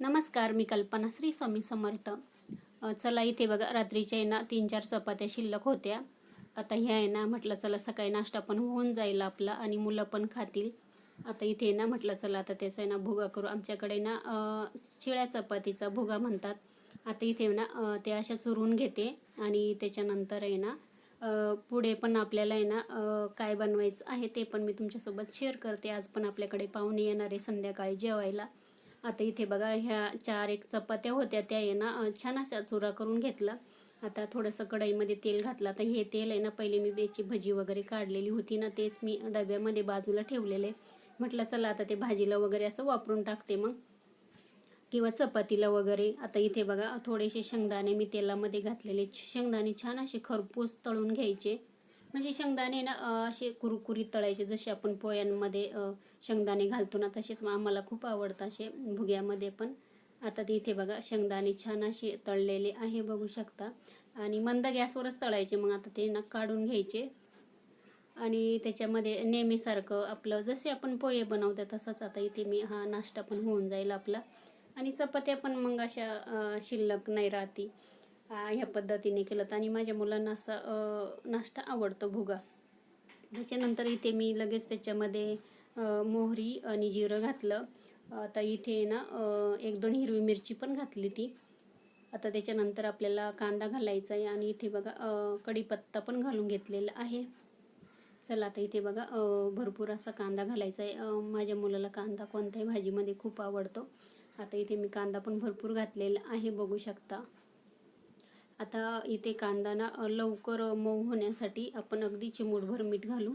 नमस्कार, मी कल्पना. श्री स्वामी समर्थ. चला इथे बघा, रात्रीच्या आहे ना 3-4 चपात्या शिल्लक होत्या. आता ह्या आहे ना म्हटलं चला सकाळी नाश्ता पण होऊन जाईल आपला आणि मुलं पण खातील. आता इथे ना म्हटलं चला आता त्याचा आहे ना भुगा करू. आमच्याकडे ना शिळ्या चपातीचा भुगा म्हणतात. आता इथे ना ते अशा चुरून घेते आणि त्याच्यानंतर आहे ना पुढे पण आपल्याला आहे ना काय बनवायचं आहे ते पण मी तुमच्यासोबत शेअर करते. आज पण आपल्याकडे पाहुणे येणार आहे संध्याकाळी जेवायला. आता इथे बघा ह्या 4-1 चपात्या होत्या, त्या आहे ना छान अशा चुरा करून घेतला. आता थोडंसं कढईमध्ये तेल घातलं. आता हे तेल आहे ना पहिले मी याची भजी वगैरे काढलेली होती ना, तेच मी डब्यामध्ये बाजूला ठेवलेले. म्हटलं चला आता ते भाजीला वगैरे असं वापरून टाकते मग, किंवा चपातीला वगैरे. आता इथे बघा थोडेसे शेंगदाणे मी तेलामध्ये घातलेले. शेंगदाणे छान असे खरपूस तळून घ्यायचे. म्हणजे शेंगदाणे ना असे कुरकुरीत तळायचे, जसे आपण पोह्यांमध्ये शेंगदाणे घालतो ना तसेच आम्हाला खूप आवडतं असे भुग्यामध्ये पण. आता ते इथे बघा शेंगदाणे छान असे तळलेले आहे, बघू शकता. आणि मंद गॅसवरच तळायचे. मग आता ते ना काढून घ्यायचे आणि त्याच्यामध्ये नेहमीसारखं आपलं जसे आपण पोहे बनवतो तसंच आता इथे मी हा नाश्ता पण होऊन जाईल आपला. आणि चपात्या पण मग अशा शिल्लक नाही राहती. ह्या पद्धतीने केलं तर. आणि माझ्या मुलांना असा नाश्ता आवडतो भुगा. त्याच्यानंतर इथे मी लगेच त्याच्यामध्ये मोहरी आणि जिरं घातलं. आता इथे ना 1-2 हिरवी मिरची पण घातली ती. आता त्याच्यानंतर आपल्याला कांदा घालायचा आहे आणि इथे बघा कढीपत्ता पण घालून घेतलेला आहे. चला आता इथे बघा भरपूर असा कांदा घालायचा आहे. माझ्या मुलाला कांदा कोणत्याही भाजीमध्ये खूप आवडतो. आता इथे मी कांदा पण भरपूर घातलेला आहे, बघू शकता. आता इथे कांदा ना लवकर मऊ होण्यासाठी आपण अगदी चिमूटभर मीठ घालू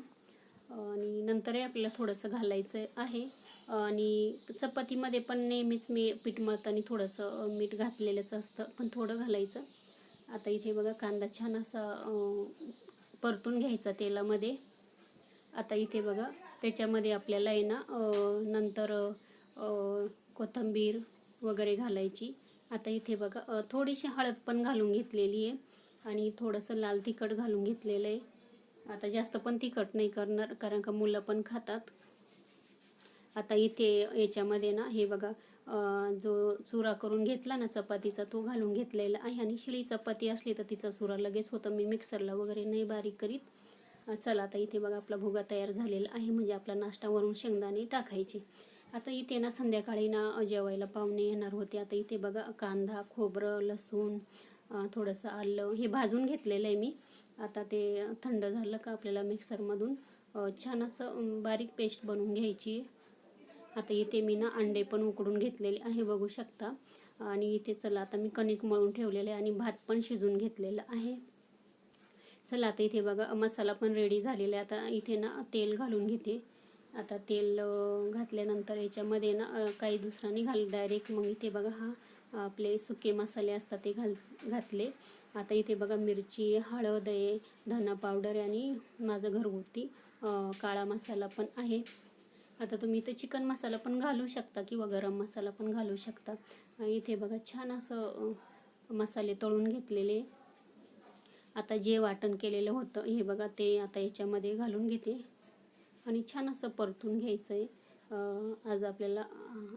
आणि नंतरही आपल्याला थोडंसं घालायचं आहे. आणि चपातीमध्ये पण नेहमीच मी पीठ मळताना थोडंसं मीठ घातलेलंच असतं, पण थोडं घालायचं. आता इथे बघा कांदा छान असा परतून घ्यायचा तेलामध्ये. आता इथे बघा त्याच्यामध्ये आपल्याला आहे ना नंतर कोथिंबीर वगैरे घालायची. आता इथे बघा थोडीशी हळद पण घालून घेतलेली आहे आणि थोडंसं लाल तिखट घालून घेतलेलं आहे. आता जास्त पण तिखट नाही करणार कारण का मुलं पण खातात. आता इथे याच्यामध्ये ना हे बघा जो चुरा करून घेतला ना चपातीचा तो घालून घेतलेला आहे. आणि शिळी चपाती असली तर तिचा चुरा लगेच होतं, मी मिक्सरला वगैरे नाही बारीक करीत. चला आता इथे बघा आपला भुगा तयार झालेला आहे. म्हणजे आपला नाश्तावरून शेंगदाणे टाकायचे. आता इथे ना संध्याकाळी ना जेवायला पाहुणे येणार होते. आता इथे बघा कांदा, खोबरं, लसूण, थोडंसं आलं हे भाजून घेतलेलं आहे मी. आता ते थंड झालं का आपल्याला मिक्सरमधून छान असं बारीक पेस्ट बनवून घ्यायची. आता इथे मी ना अंडे पण उकडून घेतलेले आहे, बघू शकता. आणि इथे चला आता मी कणिक मळून ठेवलेले आणि भात पण शिजून घेतलेला आहे. चला आता इथे बघा मसाला पण रेडी झालेला आहे. आता इथे ना तेल घालून घेते. आता तेल घातल्यानंतर याच्यामध्ये ना काही दुसरा नाही घाल डायरेक्ट. मग इथे बघा हा आपले सुके मसाले असतात ते घातले. आता इथे बघा मिरची, हळद आहे, धना पावडर आणि माझं घरगुती काळा मसाला पण आहे. आता तुम्ही इथे चिकन मसाला पण घालू शकता किंवा गरम मसाला पण घालू शकता. इथे बघा छान असं मसाले तळून घेतलेले. आता जे वाटण केलेलं होतं हे बघा ते आता याच्यामध्ये घालून घेते आणि छान असं परतून घ्यायचं आहे. आज आपल्याला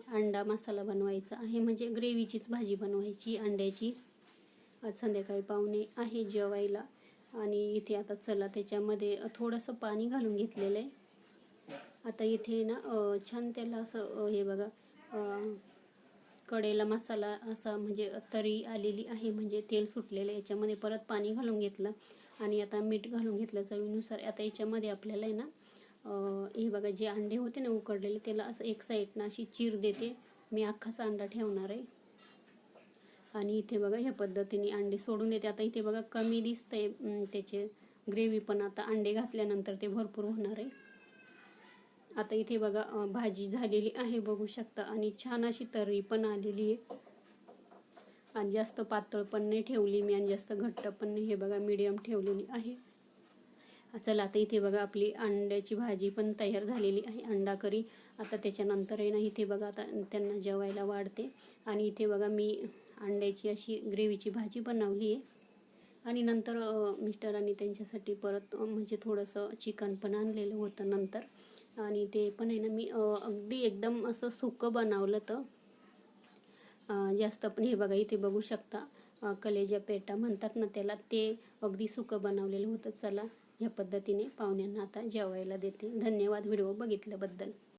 अंडा मसाला बनवायचा आहे, म्हणजे ग्रेव्हीचीच भाजी बनवायची अंड्याची. आज संध्याकाळी पाहुणे आहे जेवायला. आणि इथे आता चला त्याच्यामध्ये थोडंसं पाणी घालून घेतलेलं आहे. आता इथे ना छान त्याला असं हे बघा कडेला मसाला असा म्हणजे तरी आलेली आहे, म्हणजे तेल सुटलेलं. याच्यामध्ये परत पाणी घालून घेतलं आणि आता मीठ घालून घेतलं चवीनुसार. आता याच्यामध्ये आपल्याला आहे ना हे बघा जे अंडे होते ना उकडलेले त्याला असं एक साईडनं अशी चीर देते. मी अख्खाच अंडा ठेवणार आहे आणि इथे बघा ह्या पद्धतीने अंडे सोडून देते. आता इथे बघा कमी दिसतंय त्याचे ग्रेव्ही, पण आता अंडे घातल्यानंतर ते भरपूर होणार आहे. आता इथे बघा भाजी झालेली आहे, बघू शकता. आणि छान अशी तर्री पण आलेली आहे आणि जास्त पातळ पण नाही ठेवली मी आणि जास्त घट्ट पण नाही. हे बघा मीडियम ठेवलेली आहे. चला आता इथे बघा आपली अंड्याची भाजी पण तयार झालेली आहे, अंडा करी. आता त्याच्यानंतर आहे ना इथे बघा आता त्यांना जेवायला वाढते. आणि इथे बघा मी अंड्याची अशी ग्रेव्हीची भाजी बनवली आहे. आणि नंतर मिस्टरांनी त्यांच्यासाठी परत म्हणजे थोडंसं चिकन पण आणलेलं होतं नंतर. आणि ते पण आहे ना मी अगदी एकदम असं सुकं बनवलं तर. जास्त पण हे बघा इथे बघू शकता कलेजा पेटा म्हणतात ना त्याला, ते अगदी सुकं बनवलेलं होतं. चला ह्या पद्धतीने पाहुण्यांना आता जेवायला देते. धन्यवाद व्हिडिओ बघितल्याबद्दल.